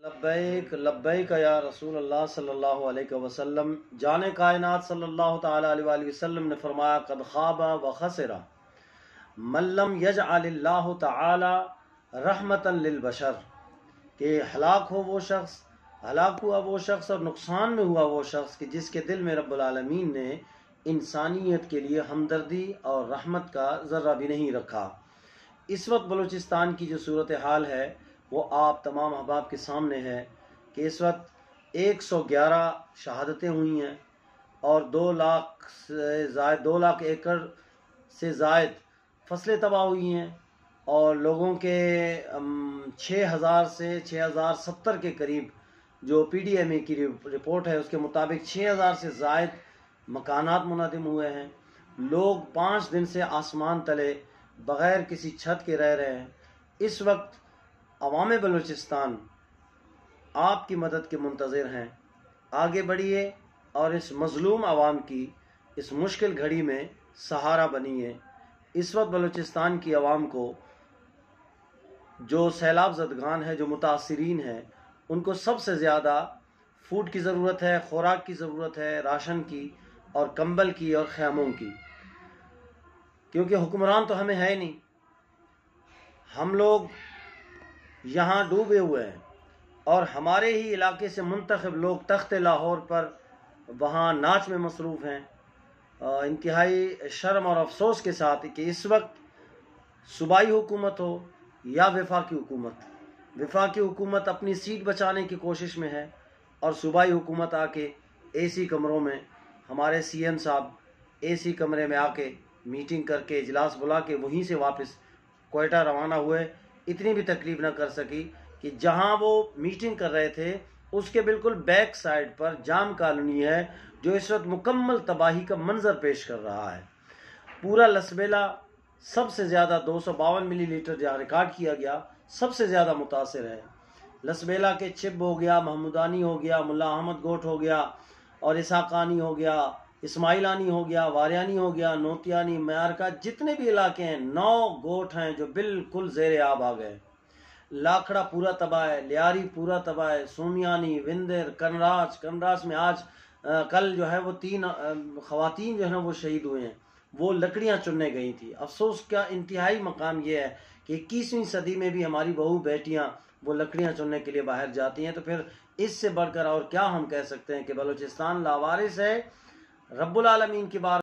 लब्बैक लब्बैक या रसूल अल्लाह सल्लल्लाहु अलैहि वसल्लम। जाने कायनात सल्लल्लाहु ताला अलैहि वसल्लम ने फरमाया, कद खाबा व खसरा मन लम यजअलिल्लाहु ताला रहमतन लिल बशर, कि हलाक हुआ वो शख्स और नुकसान में हुआ वो शख्स कि जिसके दिल में रब्बुल आलमीन ने इंसानियत के लिए हमदर्दी और रहमत का ज़र्रा भी नहीं रखा। इस वक्त बलूचिस्तान की जो सूरत हाल है वो आप तमाम अहबाब के सामने है कि इस वक्त 111 शहादतें हुई हैं और 2 लाख एकड़ से ज़ायद फसलें तबाह हुई हैं और लोगों के 6000 से 6070 के करीब जो PDMA की रिपोर्ट है उसके मुताबिक 6000 से ज़ायद मकानात मुनहदम हुए हैं। लोग 5 दिन से आसमान तले बग़ैर किसी छत के रह रहे हैं। इस वक्त अवाम बलूचिस्तान आपकी मदद के मुंतज़िर हैं। आगे बढ़िए और इस मज़लूम आवाम की इस मुश्किल घड़ी में सहारा बनिए। इस वक्त बलूचिस्तान की आवाम को जो सैलाब ज़दगान है, जो मुतासिरीन हैं, उनको सबसे ज़्यादा फूड की ज़रूरत है, खुराक की ज़रूरत है, राशन की और कंबल की और ख़ैमों की, क्योंकि हुक्मरान तो हमें है नहीं। हम लोग यहाँ डूबे हुए हैं और हमारे ही इलाके से मुंतखब लोग तख्त लाहौर पर वहाँ नाच में मसरूफ़ हैं। इंतहाई शर्म और अफसोस के साथ कि इस वक्त सूबाई हुकूमत हो या वफाकी हुकूमत अपनी सीट बचाने की कोशिश में है और सूबाई हुकूमत आके AC कमरों में, हमारे CM साहब AC कमरे में आके मीटिंग करके इजलास बुला के वहीं से वापस कोयटा रवाना हुए। इतनी भी तकलीफ न कर सकी कि जहां वो मीटिंग कर रहे थे उसके बिल्कुल बैक साइड पर जाम कॉलोनी है जो इस वक्त मुकम्मल तबाही का मंजर पेश कर रहा है। पूरा लसबेला सबसे ज़्यादा 252 मिलीलीटर जहाँ रिकॉर्ड किया गया सबसे ज़्यादा मुतासिर है। लसबेला के चिब हो गया, महमूदानी हो गया, मुल्ला अहमद गोट हो गया और इसाकानी हो गया, इस्माइलानी हो गया, वारियानी हो गया, नोतियानी, मैार का जितने भी इलाके हैं 9 गोट हैं जो बिल्कुल ज़ेरे आब आ गए। लाखड़ा पूरा तबाह है, लियारी पूरा तबाह है, सोमियानी, विंदर, कनराज में आज कल जो है वो 3 ख़वातीन जो है ना वो शहीद हुए हैं। वो लकड़ियाँ चुनने गई थी। अफसोस का इंतहाई मकाम ये है कि 21वीं सदी में भी हमारी बहू बेटियाँ वो लकड़ियाँ चुनने के लिए बाहर जाती हैं। तो फिर इससे बढ़कर और क्या हम कह सकते हैं कि बलूचिस्तान लावारिस है। रब्बुल आलमीन की बार